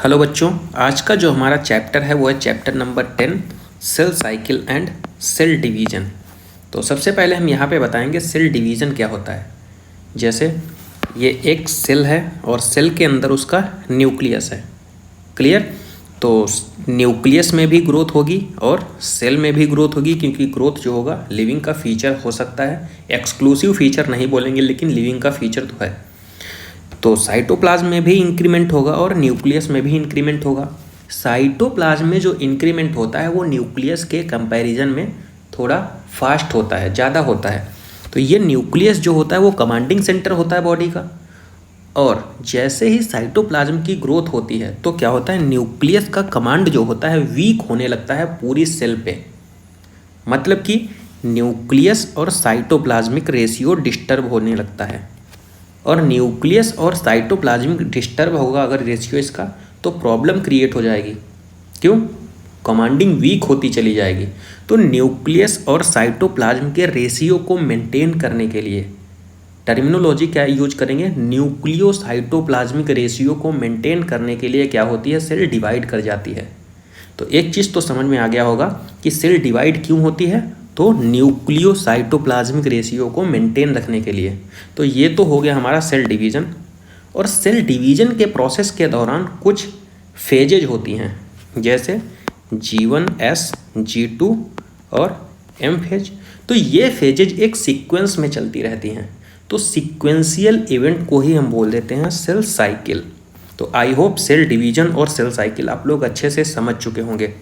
Hello बच्चों, आज का जो हमारा चैप्टर है वो है chapter number 10 cell cycle and cell division. तो सबसे पहले हम यहाँ पे बताएंगे सेल डिवीज़न क्या होता है। जैसे ये एक सेल है और सेल के अंदर उसका न्यूक्लियस है। क्लियर? तो न्यूक्लियस में भी ग्रोथ होगी और सेल में भी ग्रोथ होगी, क्योंकि ग्रोथ जो होगा लिविंग का फीचर हो सकता है। एक्सक्लूसिव फीचर नहीं बोलेंगे, लेकिन लिविंग का फीचर तो है। तो साइटोप्लाज्म में भी इंक्रीमेंट होगा और न्यूक्लियस में भी इंक्रीमेंट होगा। साइटोप्लाज्म में जो इंक्रीमेंट होता है वो न्यूक्लियस के कंपैरिजन में थोड़ा फास्ट होता है, ज़्यादा होता है। तो ये न्यूक्लियस जो होता है वो कमांडिंग सेंटर होता है बॉडी का। और जैसे ही साइटोप्लाज्म की ग्रोथ होती है तो क्या होता है, न्यूक्लियस का कमांड जो होता है वीक होने लगता है पूरी सेल पे। मतलब कि न्यूक्लियस और साइटोप्लाज्मिक रेशियो डिस्टर्ब होने लगता है। और न्यूक्लियस और साइटोप्लाज्मिक डिस्टर्ब होगा अगर रेशियो इसका, तो प्रॉब्लम क्रिएट हो जाएगी। क्यों? कमांडिंग वीक होती चली जाएगी। तो न्यूक्लियस और साइटोप्लाज्म के रेशियो को मेंटेन करने के लिए टर्मिनोलॉजी क्या यूज करेंगे, न्यूक्लियो साइटोप्लाज्मिक रेशियो को मेंटेन करने के लिए क्या होती है, सेल डिवाइड कर जाती है। तो एक चीज़ तो समझ में आ गया होगा कि सेल डिवाइड क्यों होती है, तो न्यूक्लियो साइटोप्लाज्मिक रेशियो को मेंटेन रखने के लिए। तो ये तो हो गया हमारा सेल डिवीज़न। और सेल डिवीज़न के प्रोसेस के दौरान कुछ फेजेज होती हैं, जैसे G1, S, G2 और M फेज। तो ये फेजेज एक सीक्वेंस में चलती रहती हैं। तो सीक्वेंशियल इवेंट को ही हम बोल देते हैं सेल साइकिल। तो आई होप सेल डिवीज़न और सेल साइकिल आप लोग अच्छे से समझ चुके होंगे।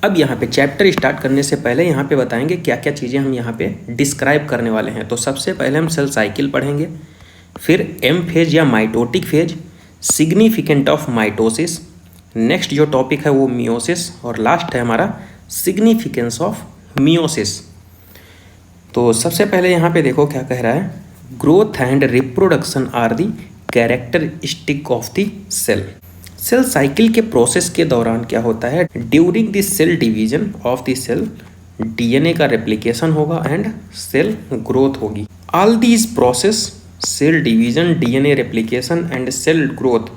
अब यहाँ पे चैप्टर स्टार्ट करने से पहले यहाँ पे बताएंगे क्या क्या चीज़ें हम यहाँ पे डिस्क्राइब करने वाले हैं। तो सबसे पहले हम सेल साइकिल पढ़ेंगे, फिर एम फेज या mitotic phase, significant of mitosis, next जो टॉपिक है वो मियोसिस, और लास्ट है हमारा सिग्निफिकेंस ऑफ मियोसिस। तो सबसे पहले यहाँ पे देखो क्या कह रहा है, growth and reproduction are the characteristic of the cell. Cell cycle के प्रोसेस के दौरान क्या होता है, during the cell division of the cell DNA का रेप्लिकेशन होगा एंड सेल ग्रोथ होगी। All these process, cell division, DNA replication and cell growth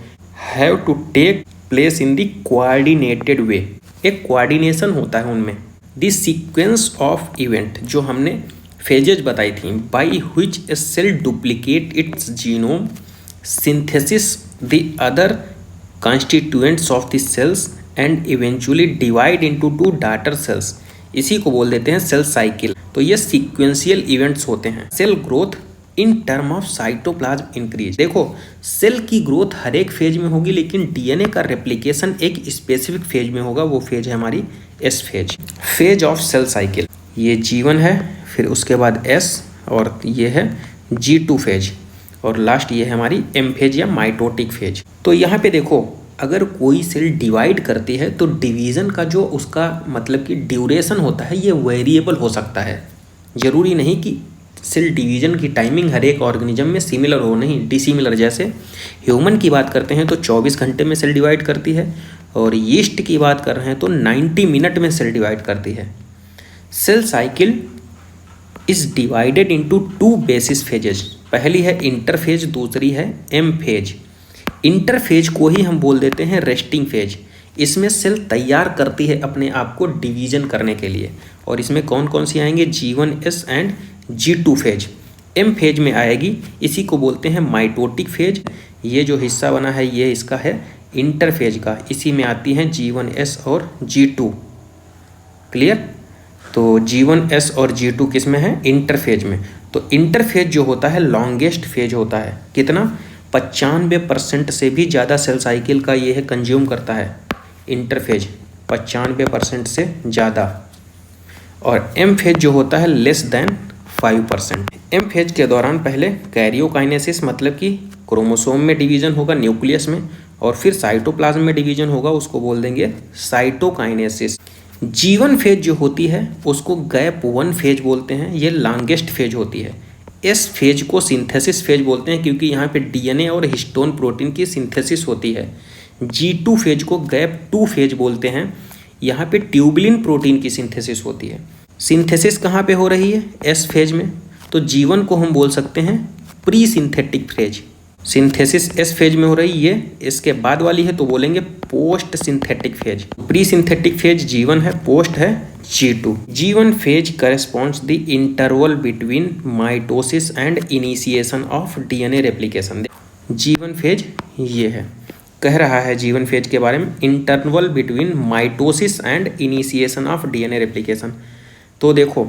have to take place in the coordinated way. एक coordination होता है उनमें। The sequence of event जो हमने phases बताई थी, by which a cell duplicate its genome, synthesis the other constituents of the cells and eventually divide into two daughter cells, इसी को बोल देते हैं सेल साइकिल। तो ये सीक्वेंशियल इवेंट्स होते हैं। Cell growth in term of cytoplasm increase. देखो सेल की ग्रोथ हर एक फेज में होगी, लेकिन डीएनए का रेप्लिकेशन एक स्पेसिफिक फेज में होगा। वो फेज है हमारी S phase, phase of cell cycle. ये G1 है, फिर उसके बाद S, और ये है G2 फेज, और लास्ट ये है हमारी एम फेज या माइटोटिक फेज। तो यहाँ पे देखो, अगर कोई सेल डिवाइड करती है तो डिवीज़न का जो उसका मतलब कि ड्यूरेशन होता है ये वेरिएबल हो सकता है। ज़रूरी नहीं कि सेल डिवीज़न की टाइमिंग हर एक ऑर्गेनिज्म में सिमिलर हो, नहीं, डिसिमिलर। जैसे ह्यूमन की बात करते हैं तो 24 घंटे में सेल डिवाइड करती है, और यीस्ट की बात कर रहे हैं तो 90 मिनट में सेल डिवाइड करती है। Cell cycle is divided into two basis phases. पहली है इंटरफेज, दूसरी है एम फेज। इंटरफेज को ही हम बोल देते हैं रेस्टिंग फेज। इसमें सेल तैयार करती है अपने आप को डिवीजन करने के लिए, और इसमें कौन कौन सी आएंगे, G1, S and G2 phase. M phase में आएगी, इसी को बोलते हैं माइटोटिक फेज। ये जो हिस्सा बना है ये इसका है इंटरफेज का, इसी में आती हैं G1, S और G2। क्लियर? तो G1, S और G2 किस में है, इंटरफेज में। तो इंटरफेज जो होता है लॉन्गेस्ट फेज होता है। कितना? 95% से भी ज़्यादा सेल साइकिल का ये है कंज्यूम करता है इंटरफेज, 95% से ज़्यादा। और एम फेज जो होता है लेस देन 5%। एम फेज के दौरान पहले कैरियोकाइनेसिस मतलब कि क्रोमोसोम में डिवीज़न होगा न्यूक्लियस में, और फिर साइटोप्लाज्म में डिवीज़न होगा, उसको बोल देंगे साइटोकाइनेसिस। G1 फेज जो होती है उसको गैप 1 फेज बोलते हैं, ये लॉन्गेस्ट फेज होती है। एस फेज को सिंथेसिस फेज बोलते हैं, क्योंकि यहाँ पे डीएनए और हिस्टोन प्रोटीन की सिंथेसिस होती है। G2 फेज को गैप 2 फेज बोलते हैं, यहाँ पे ट्यूबुलिन प्रोटीन की सिंथेसिस होती है। सिंथेसिस कहाँ पे हो रही है, एस फेज में। तो G1 को हम बोल सकते हैं pre synthetic phase. Synthesis S phase में हो रही, ये इसके बाद वाली है तो बोलेंगे post synthetic phase. Pre synthetic phase G1 है, पोस्ट है G2। G1 phase corresponds the interval between mitosis and initiation of DNA replication. G1 phase ये है, कह रहा है G1 फेज के बारे में, interval between mitosis and initiation of DNA replication. तो देखो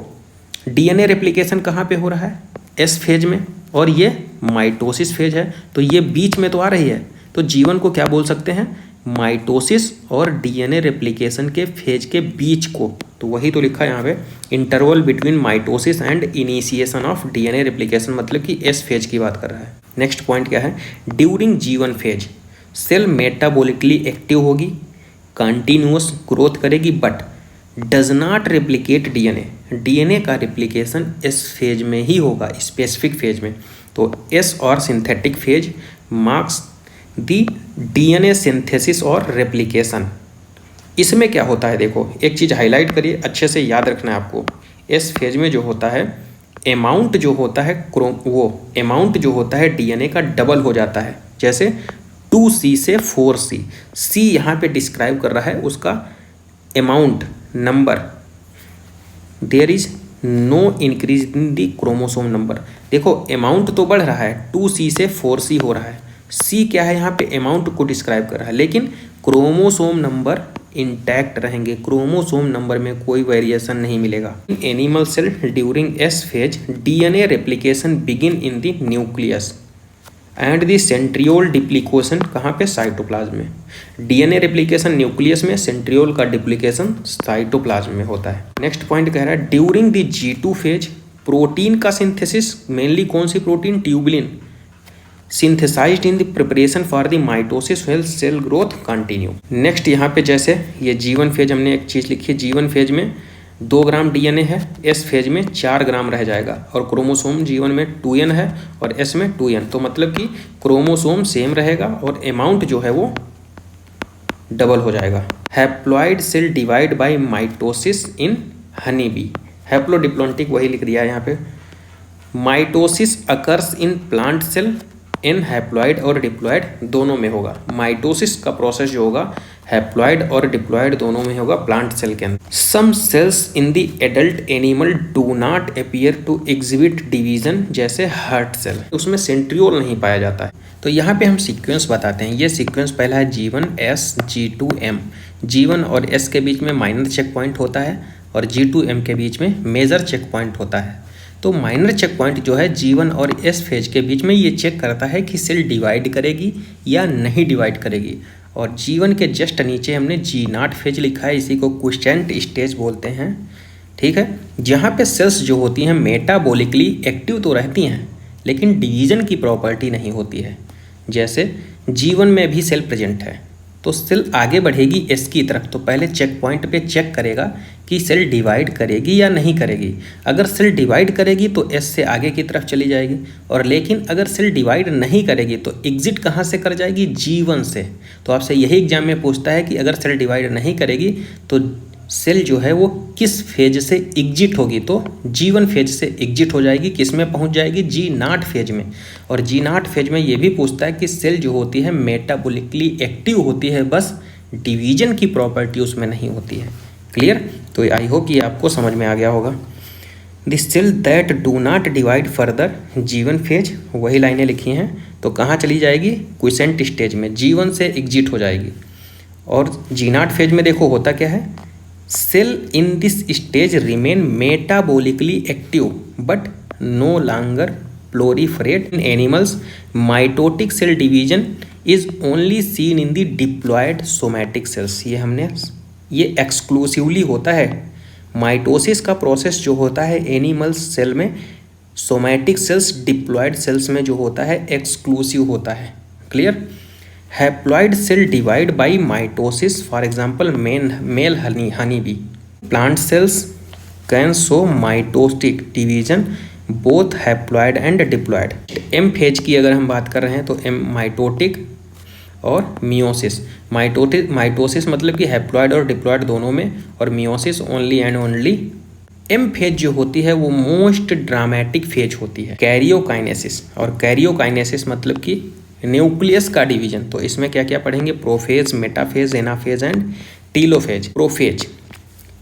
DNA रेप्लिकेशन कहाँ पे हो रहा है, एस फेज में, और ये माइटोसिस फेज है, तो ये बीच में तो आ रही है। तो G1 को क्या बोल सकते हैं, माइटोसिस और DNA रेप्लिकेशन के फेज के बीच को, तो वही तो लिखा है यहाँ पे, interval between mitosis and initiation of DNA replication, मतलब कि एस फेज की बात कर रहा है। नेक्स्ट पॉइंट क्या है, during G1 phase cell metabolically active होगी, कंटिन्यूअस ग्रोथ करेगी, but does not replicate DNA का रेप्लिकेशन एस फेज में ही होगा, स्पेसिफिक फेज में। तो एस और synthetic phase marks the DNA synthesis और रेप्लिकेशन। इसमें क्या होता है, देखो एक चीज़ हाईलाइट करिए, अच्छे से याद रखना है आपको। एस फेज में जो होता है, अमाउंट जो होता है वो अमाउंट जो होता है DNA का डबल हो जाता है। जैसे 2C से 4C, C यहाँ पे डिस्क्राइब कर रहा है उसका amount, number, there is no increase in the chromosome number. देखो अमाउंट तो बढ़ रहा है, 2C से 4C हो रहा है, C क्या है यहाँ पे, अमाउंट को डिस्क्राइब कर रहा है, लेकिन क्रोमोसोम नंबर इंटैक्ट रहेंगे, क्रोमोसोम नंबर में कोई वेरिएशन नहीं मिलेगा। In animal cell during S phase DNA replication begin in the nucleus and the centriole duplication कहाँ पे, साइटोप्लाज्म में। DNA रेप्लिकेशन न्यूक्लियस में, सेंट्रियोल का डिप्लीकेशन साइटोप्लाज्म में होता है। नेक्स्ट पॉइंट कह रहा है during the G2 phase protein का सिंथेसिस, मेनली कौन सी protein, tubulin, synthesized in the preparation for the mitosis when cell growth continue. Next यहाँ पे जैसे ये G1 फेज हमने एक चीज़ लिखी है, G1 फेज में 2 ग्राम DNA है, एस फेज में 4 ग्राम रह जाएगा, और क्रोमोसोम G1 में 2N है और एस में 2N, तो मतलब कि क्रोमोसोम सेम रहेगा और अमाउंट जो है वो डबल हो जाएगा। Haploid cell divide by mitosis in honey bee, haplodiplontic वही लिख दिया है यहाँ पे। Mitosis occurs in plant cell, in haploid और डिप्लॉइड दोनों में होगा। माइटोसिस का प्रोसेस जो होगा हैप्लॉइड और डिप्लॉइड दोनों में होगा प्लांट सेल के अंदर। Some cells in the adult animal do not appear to exhibit division, जैसे हार्ट सेल, उसमें सेंट्रियोल नहीं पाया जाता है। तो यहाँ पे हम सीक्वेंस बताते हैं। ये सीक्वेंस पहला है G1S G2M। G1 और S के बीच में माइनर चेक पॉइंट होता है और G2M के बीच में मेजर चेक पॉइंट होता है। तो माइनर चेक पॉइंट जो है G1 और S फेज के बीच में ये चेक करता है कि सेल डिवाइड करेगी या नहीं डिवाइड करेगी। और G1 के जस्ट नीचे हमने G0 फेज लिखा है, इसी को क्विसेंट स्टेज बोलते हैं, ठीक है। जहाँ पे सेल्स जो होती हैं मेटाबॉलिकली एक्टिव तो रहती हैं, लेकिन डिवीज़न की प्रॉपर्टी नहीं होती है। जैसे G1 में भी सेल प्रेजेंट है, तो सेल आगे बढ़ेगी S की तरफ, तो पहले चेक पॉइंट पे चेक करेगा कि सेल डिवाइड करेगी या नहीं करेगी। अगर सेल डिवाइड करेगी तो S से आगे की तरफ चली जाएगी, और लेकिन अगर सेल डिवाइड नहीं करेगी तो एग्जिट कहाँ से कर जाएगी, G1 से। तो आपसे यही एग्जाम में पूछता है कि अगर सेल डिवाइड नहीं करेगी तो सेल जो है वो किस फेज से एग्जिट होगी, तो G1 फेज से एग्जिट हो जाएगी, किस में पहुंच जाएगी, G0 फेज में। और G0 फेज में ये भी पूछता है कि सेल जो होती है मेटाबॉलिकली एक्टिव होती है, बस डिवीजन की प्रॉपर्टी उसमें नहीं होती है। क्लियर? तो आई होप कि आपको समझ में आ गया होगा। The cell that do not divide further, G1 phase, वही लाइनें लिखी हैं, तो कहाँ चली जाएगी, क्विसेंट स्टेज में, G1 से एग्जिट हो जाएगी। और G0 फेज में देखो होता क्या है, cell in this stage remain metabolically active but no longer proliferate in animals. Mitotic cell division is only seen in the diploid somatic cells. ये एक्सक्लूसिवली होता है। माइटोसिस का प्रोसेस जो होता है एनिमल सेल में, सोमैटिक सेल्स डिप्लॉयड सेल्स में जो होता है एक्सक्लूसिव होता है। Clear? Haploid cell divide by mitosis, for example male honey bee. Plant cells can show mitotic division both haploid and diploid. M phase की अगर हम बात कर रहे हैं तो एम माइटोटिक और मियोसिस। माइटोसिस मतलब कि हैप्लॉइड और डिप्लॉयड दोनों में, और meiosis only and only. M phase जो होती है वो मोस्ट ड्रामेटिक फेज होती है। कैरियोकाइनेसिस, और कैरियोकाइनेसिस मतलब कि न्यूक्लियस का डिवीजन, तो इसमें क्या क्या पढ़ेंगे, prophase, metaphase, anaphase and telophase.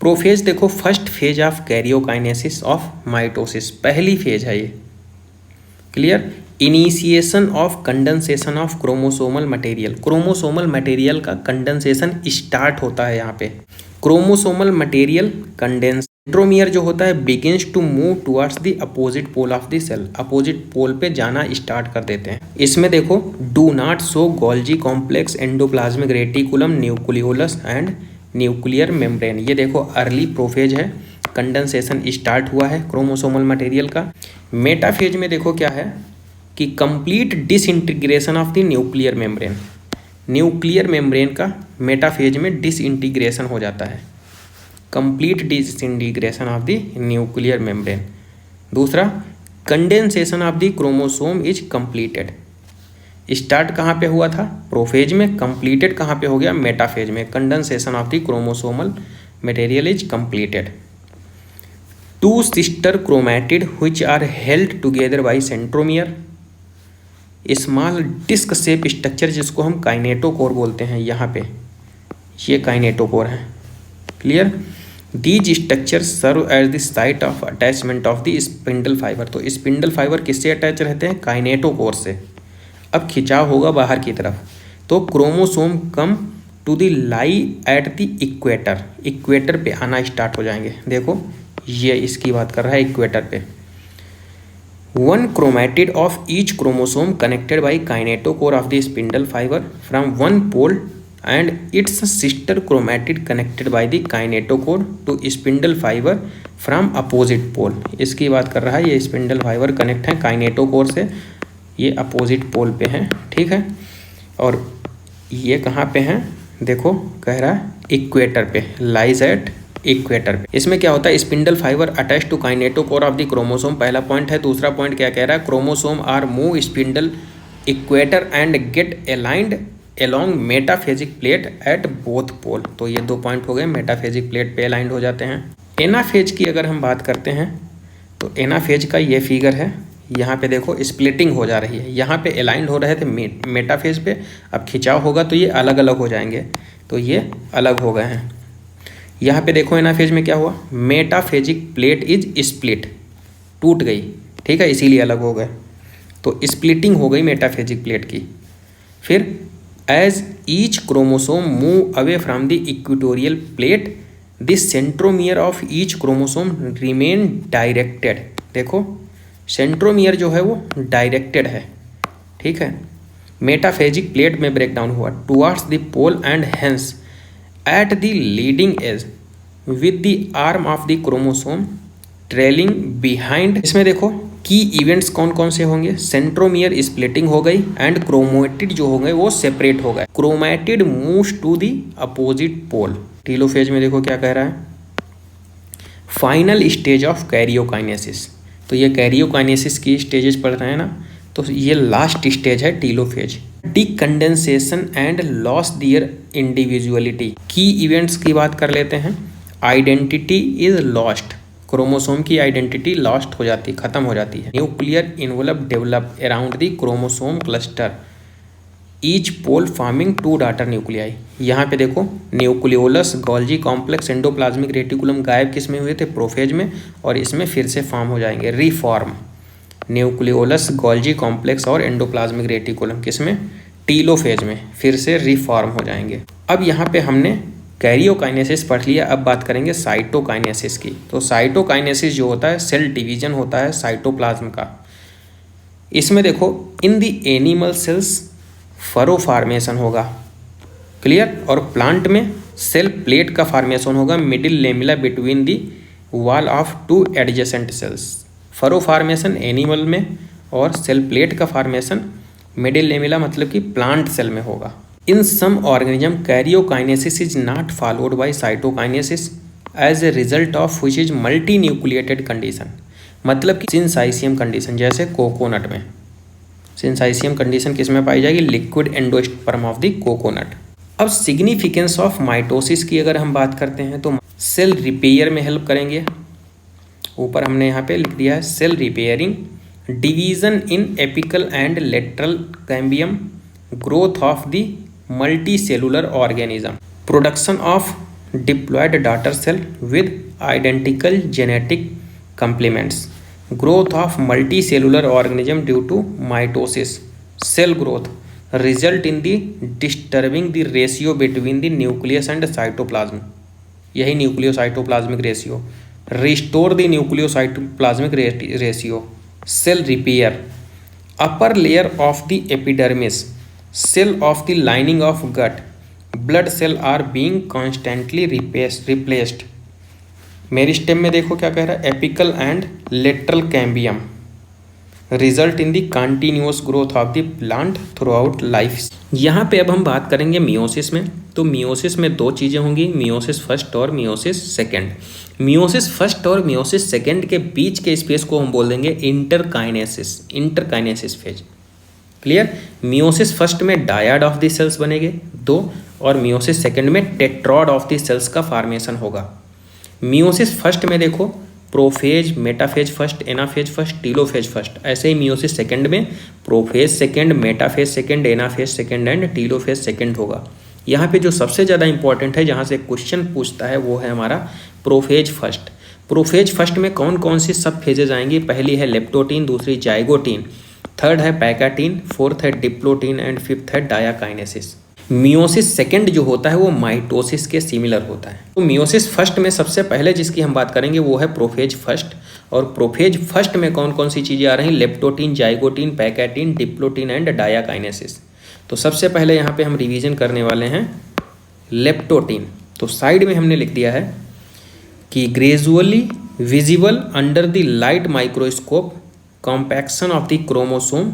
Prophase देखो first phase of karyokinesis of mitosis, पहली फेज है ये। Clear. Initiation of condensation of chromosomal material, chromosomal material का कंडेंसेशन स्टार्ट होता है यहाँ पे। क्रोमोसोमल मटेरियल कंडेंस, सेंट्रोमियर जो होता है begins to move towards the opposite pole of the cell, opposite pole पे जाना स्टार्ट कर देते हैं। इसमें देखो do not show Golgi complex, endoplasmic reticulum, nucleolus and nuclear membrane. ये देखो अर्ली प्रोफेज है, कंडेंसेशन स्टार्ट हुआ है क्रोमोसोमल मटेरियल का। मेटाफेज में देखो क्या है कि complete disintegration of the nuclear membrane, nuclear membrane का मेटाफेज में डिसइंटीग्रेशन हो जाता है, complete disintegration of the nuclear membrane. दूसरा condensation of the chromosome is completed, start कहाँ पे हुआ था, प्रोफेज में, कंप्लीटेड कहाँ पे हो गया, मेटाफेज में। Condensation of the chromosomal material is completed. Two sister chromatid which are held together by centromere, small disc shape structure जिसको हम काइनेटोकोर बोलते हैं, यहाँ पे ये काइनेटोकोर है। Clear. These structure serve as the site of attachment of the spindle fibre, तो spindle fibre किससे अटैच रहते हैं, काइनेटोकोर से। अब खिंचाव होगा बाहर की तरफ, तो chromosome come to the lie at the equator, equator पे आना स्टार्ट हो जाएंगे। देखो ये इसकी बात कर रहा है, इक्वेटर पे। One chromatid of each chromosome connected by kinetochore of the spindle fibre from one pole and its sister chromatid connected by the kinetochore to spindle fibre from opposite pole. इसकी बात कर रहा है, ये स्पिंडल फाइबर कनेक्ट है kinetochore से, ये opposite pole पे हैं। ठीक है। और ये कहाँ पे हैं, देखो कह रहा है इक्वेटर पे, लाइज एट इक्वेटर पे। इसमें क्या होता है, spindle fibre attach to kinetochore of the chromosome, पहला पॉइंट है। दूसरा पॉइंट क्या कह रहा है, chromosome are move spindle equator and get aligned along metaphasic plate at both pole. तो ये 2 पॉइंट हो गए, मेटाफेजिक प्लेट पे अलाइंड हो जाते हैं। एनाफेज की अगर हम बात करते हैं तो एनाफेज का ये फिगर है, यहाँ पे देखो स्प्लिटिंग हो जा रही है, यहाँ पे अलाइंड हो रहे थे मेटाफेज पे, अब खिंचाव होगा तो ये अलग अलग हो जाएंगे, तो ये अलग हो गए हैं। यहाँ पे देखो एनाफेज में क्या हुआ, मेटाफेजिक प्लेट इज स्प्लिट, टूट गई। ठीक है, इसीलिए अलग हो गए, तो स्प्लिटिंग हो गई मेटाफेजिक प्लेट की। फिर as each chromosome move away from the equatorial plate the centromere of each chromosome remain directed. देखो सेंट्रोमियर जो है वो डायरेक्टेड है। ठीक है, मेटाफेजिक प्लेट में ब्रेक डाउन हुआ towards the pole and hence at the leading edge with the arm of the chromosome trailing behind. इसमें देखो की इवेंट्स कौन कौन से होंगे, सेंट्रोमियर स्प्लिटिंग हो गई एंड क्रोमैटिड जो हो गए वो सेपरेट हो गए। Chromatid moves to the opposite pole. Telophase में देखो क्या कह रहा है, फाइनल स्टेज ऑफ कैरियोकाइनेसिस। तो ये कैरियोकाइनेसिस की स्टेजेस पढ़ रहे हैं ना, तो ये लास्ट स्टेज है telophase. Decondensation and loss their individuality. की इवेंट्स की बात कर लेते हैं। आइडेंटिटी इज लॉस्ट, क्रोमोसोम की आइडेंटिटी लॉस्ट हो जाती, खत्म हो जाती है। Nuclear envelope develop around the chromosome cluster, each pole forming 2 daughter nuclei. यहाँ पे देखो nucleolus, Golgi complex, endoplasmic reticulum गायब किस में हुए थे, प्रोफेज में, और इसमें फिर से फॉर्म हो जाएंगे, रीफॉर्म। न्यूक्लियोलस, गोल्जी कॉम्प्लेक्स और एंडोप्लाज्मिक रेटिकुलम किस में, टीलोफेज में, फिर से रीफॉर्म हो जाएंगे। अब यहाँ पे हमने कैरियोकाइनेसिस पढ़ लिया, अब बात करेंगे साइटोकाइनेसिस की। तो साइटोकाइनेसिस जो होता है सेल डिवीजन होता है साइटोप्लाज्म का। इसमें देखो in the animal cells furrow formation होगा, क्लियर, और प्लांट में सेल प्लेट का फार्मेशन होगा middle lamella between the wall of 2 adjacent cells. Furrow formation animal में और सेल प्लेट का फार्मेशन मिडिल लेमिला मतलब कि प्लांट सेल में होगा। In some organism karyokinesis is not followed by cytokinesis as a result of which is multi nucleated condition, मतलब कि सिंसाइसियम condition, जैसे कोकोनट में सिंसाइसियम कंडीशन किस में पाई जाएगी, liquid endosperm of the coconut. अब सिग्निफिकेंस ऑफ माइटोसिस की अगर हम बात करते हैं तो सेल रिपेयर में हेल्प करेंगे, ऊपर हमने यहाँ पे लिख दिया है cell repairing division in apical and lateral cambium, growth of the multi cellular organism, production of diploid daughter cell with identical genetic complements, growth of multi cellular organism due to mitosis, cell growth result in the disturbing the ratio between the nucleus and cytoplasm, यही nucleocytoplasmic ratio, restore the nucleocytoplasmic ratio, cell repair, upper layer of the epidermis, cell of the lining of gut, blood cell are being constantly replaced. Meristem में देखो क्या कह रहा है, apical and lateral cambium result in the continuous growth of the plant throughout life. यहाँ पे अब हम बात करेंगे मियोसिस में। तो मियोसिस में दो चीज़ें होंगी, मियोसिस फर्स्ट और मियोसिस सेकेंड। मियोसिस फर्स्ट और मियोसिस सेकेंड के बीच के स्पेस को हम बोल देंगे interkinesis phase. Clear. Meiosis first में डायड ऑफ द सेल्स बनेंगे 2 और मियोसिस सेकेंड में टेट्रॉड ऑफ द सेल्स का फॉर्मेशन होगा। मियोसिस फर्स्ट में देखो prophase, metaphase first, anaphase first, telophase first. ऐसे ही मियोसिस सेकेंड में prophase second, metaphase second, anaphase second and telophase second होगा। यहाँ पे जो सबसे ज़्यादा इंपॉर्टेंट है, जहाँ से क्वेश्चन पूछता है, वो है हमारा प्रोफेज फर्स्ट। प्रोफेज फर्स्ट में कौन कौन सी सब फेजेज आएंगी? पहली है लेप्टोटीन, दूसरी जाइगोटीन, थर्ड है पैकाटीन, फोर्थ है डिप्लोटीन एंड फिफ्थ है डायाकाइनेसिस। मियोसिस सेकेंड जो होता है वो माइटोसिस के सिमिलर होता है। तो मियोसिस फर्स्ट में सबसे पहले जिसकी हम बात करेंगे वो है प्रोफेज फर्स्ट। और प्रोफेज फर्स्ट में कौन कौन सी चीज़ें आ रही हैं? Leptotene, zygotene, pachytene, diplotene and diakinesis. तो सबसे पहले यहाँ पे हम रिवीजन करने वाले हैं लेप्टोटीन। तो साइड में हमने लिख दिया है कि gradually visible under the light microscope compaction of the chromosome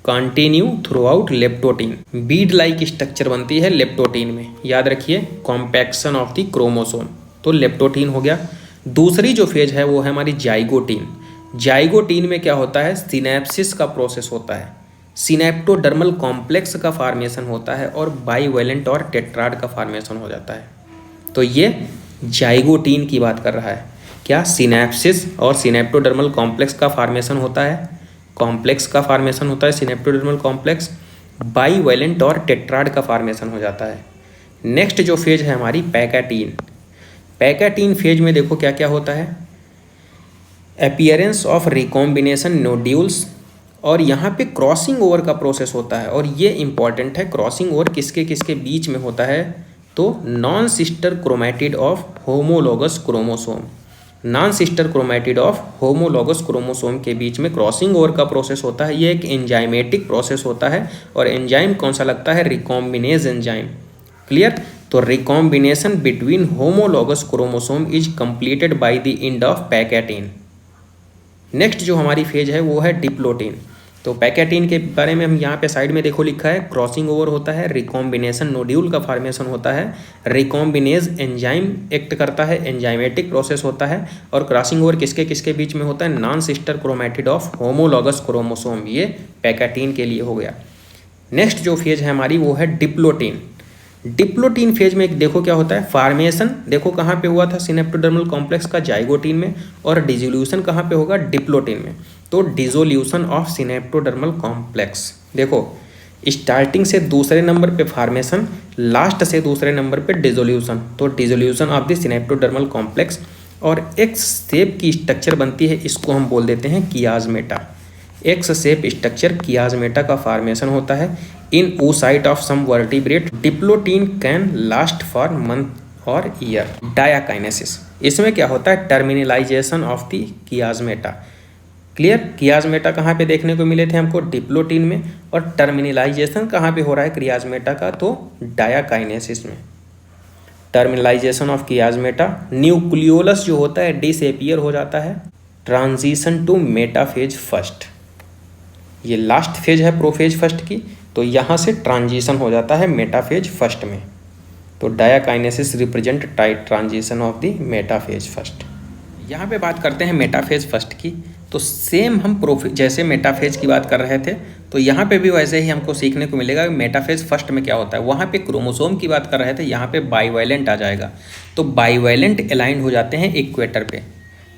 continue through out leptotene. Beed like structure बनती है लेप्टोटीन में, याद रखिए, कॉम्पैक्शन ऑफ द क्रोमोसोम। तो लेप्टोटीन हो गया। दूसरी जो फेज है वो है हमारी जाइगोटीन। जाइगोटीन में क्या होता है? सिनेप्सिस का प्रोसेस होता है, सिनेप्टोडर्मल कॉम्प्लेक्स का फॉर्मेशन होता है और बाईवेलेंट और टेट्राड का फॉर्मेशन हो जाता है। तो ये जाइगोटीन की बात कर रहा है। क्या? सिनेप्सिस और सिनेप्टोडर्मल कॉम्प्लेक्स का फॉर्मेशन होता है, कॉम्प्लेक्स का फॉर्मेशन होता है सिनेप्टोडर्मल कॉम्प्लेक्स, बाईवेलेंट और टेट्राड का फॉर्मेशन हो जाता है। नेक्स्ट जो फेज है हमारी पैकाटीन। पैकाटीन फेज में देखो क्या क्या होता है? अपीयरेंस ऑफ रिकॉम्बिनेशन नोड्यूल्स, और यहाँ पे क्रॉसिंग ओवर का प्रोसेस होता है। और ये इंपॉर्टेंट है, क्रॉसिंग ओवर किसके किसके बीच में होता है? तो non sister chromatid of homologous chromosome, non sister chromatid of homologous chromosome के बीच में क्रॉसिंग ओवर का प्रोसेस होता है। ये एक एंजाइमेटिक प्रोसेस होता है और एंजाइम कौन सा लगता है? Recombinase enzyme. क्लियर। तो recombination between homologous chromosome is completed by the end of pachytene. Next जो हमारी फेज है वो है डिप्लोटीन। तो पैकाटीन के बारे में हम यहाँ पे साइड में देखो लिखा है, क्रॉसिंग ओवर होता है, रिकॉम्बिनेशन नोड्यूल का फॉर्मेशन होता है, रिकॉम्बिनेज एंजाइम एक्ट करता है, एंजाइमेटिक प्रोसेस होता है, और क्रॉसिंग ओवर किसके किसके बीच में होता है? Non sister chromatid of homologous chromosome. ये पैकाटीन के लिए हो गया। नेक्स्ट जो फेज है हमारी वो है डिप्लोटीन। डिप्लोटीन फेज में देखो क्या होता है? फॉर्मेशन देखो कहाँ पे हुआ था? सिनेप्टोडर्मल कॉम्प्लेक्स का जाइगोटीन में, और डिसोल्यूशन कहाँ पे होगा? डिप्लोटीन में। तो डिसोल्यूशन ऑफ सिनेप्टोडर्मल कॉम्प्लेक्स, देखो स्टार्टिंग से दूसरे नंबर पे फॉर्मेशन, लास्ट से दूसरे नंबर पे डिसोल्यूशन। तो dissolution of the synaptonemal complex, और एक्स शेप की स्ट्रक्चर बनती है, इसको हम बोल देते हैं chiasmata. X shape structure chiasmata का फॉर्मेशन होता है in oocyte of some vertebrate. Diplotene can last for month और ईयर। डायाकाइनेसिस, इसमें क्या होता है? Terminalization of the chiasmata. Clear. Chiasmata कहाँ पे देखने को मिले थे हमको? डिप्लोटीन में। और टर्मिनलाइजेशन कहाँ पे हो रहा है कियाजमेटा का? तो डायाकाइनेसिस में। टर्मिनलाइजेशन ऑफ कियाजमेटा, न्यूक्लियोलस जो होता है डिसएपियर हो जाता है, ट्रांजिशन टू मेटाफेज फर्स्ट। ये लास्ट फेज है प्रोफेज फर्स्ट की, तो यहाँ से ट्रांजिशन हो जाता है मेटाफेज फर्स्ट में। तो diakinesis represent transition of the metaphase first. यहाँ पे बात करते हैं मेटाफेज फर्स्ट की। तो सेम हम जैसे मेटाफेज की बात कर रहे थे, तो यहाँ पे भी वैसे ही हमको सीखने को मिलेगा कि मेटाफेज फर्स्ट में क्या होता है। वहाँ पे क्रोमोसोम की बात कर रहे थे, यहाँ पे बाईवेलेंट आ जाएगा। तो बाईवेलेंट अलाइंड हो जाते हैं इक्वेटर पे।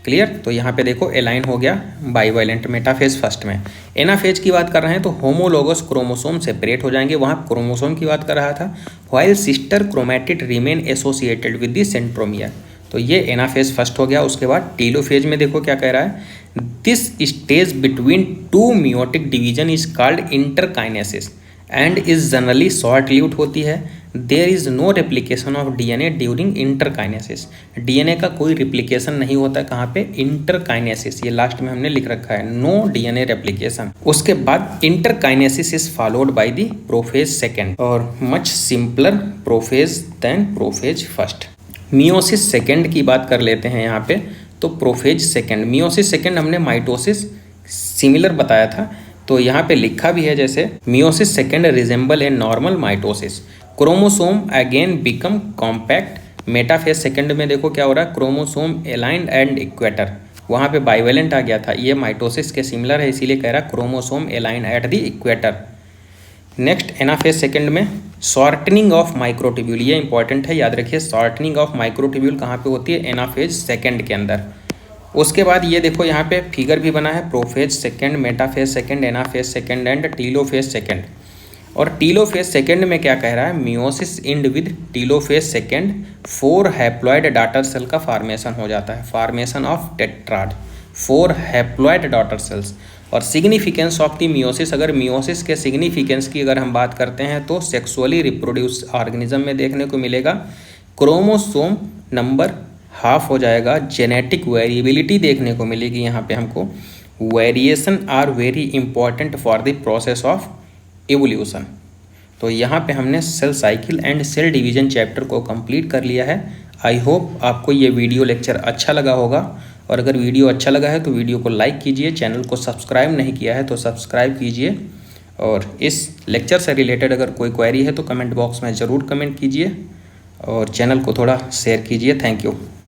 क्लियर। तो यहाँ पे देखो एलाइन हो गया बाइवेलेंट मेटाफेज फर्स्ट में। एनाफेज की बात कर रहे हैं तो होमोलोगस क्रोमोसोम सेपरेट हो जाएंगे, वहाँ क्रोमोसोम की बात कर रहा था। While sister chromatid remain associated with the centromere, तो ये एनाफेज फर्स्ट हो गया। उसके बाद टीलोफेज में देखो क्या कह रहा है, this stage between two meiotic division is called interkinesis and is generally short lived होती है। There is no replication of DNA during interkinesis, DNA का कोई रिप्लिकेशन नहीं होता कहाँ पे, इंटरकाइनेसिस, ये लास्ट में हमने लिख रखा है, नो डीएनए रेप्लिकेशन। उसके बाद interkinesis is followed by the prophase second और much simpler prophase than prophase first. Meiosis second की बात कर लेते हैं यहाँ पे, तो प्रोफेज सेकेंड, मियोसिस सेकेंड हमने माइटोसिस सिमिलर बताया था, तो यहाँ पे लिखा भी है जैसे meiosis second resemble a normal mitosis, chromosome again become compact. Metaphase second में देखो क्या हो रहा है, क्रोमोसोम एलाइंड एंड इक्वेटर, वहाँ पे बाइवेलेंट आ गया था, ये माइटोसिस के सिमिलर है इसीलिए कह रहा chromosome aligned eight the equator. Next anaphase second में शॉर्टनिंग ऑफ माइक्रोट्यूब्यूल, ये इंपॉर्टेंट है, याद रखिए शॉर्टनिंग ऑफ माइक्रोट्यूब्यूल कहाँ पे होती है, एनाफेज सेकेंड के अंदर। उसके बाद ये देखो यहाँ पे फिगर भी बना है, prophase second, metaphase second, anaphase second and telophase second. और टीलोफेज सेकेंड में क्या कह रहा है, meiosis end with telophase second 4 haploid daughter cell का फॉर्मेशन हो जाता है, formation of tetrad, 4 haploid daughter cells. और सिग्निफिकेंस ऑफ द मियोसिस, अगर मियोसिस के सिग्निफिकेंस की अगर हम बात करते हैं तो सेक्सुअली रिप्रोड्यूस ऑर्गेनिज्म में देखने को मिलेगा, क्रोमोसोम नंबर हाफ हो जाएगा, जेनेटिक वेरिएबिलिटी देखने को मिलेगी यहाँ पे हमको, variation are very important for the process of evolution. तो यहाँ पे हमने cell cycle and cell division chapter को कंप्लीट कर लिया है। आई होप आपको ये वीडियो लेक्चर अच्छा लगा होगा, और अगर वीडियो अच्छा लगा है तो वीडियो को लाइक कीजिए, चैनल को सब्सक्राइब नहीं किया है तो सब्सक्राइब कीजिए, और इस लेक्चर से रिलेटेड अगर कोई क्वेरी है तो कमेंट बॉक्स में ज़रूर कमेंट कीजिए, और चैनल को थोड़ा शेयर कीजिए। Thank you.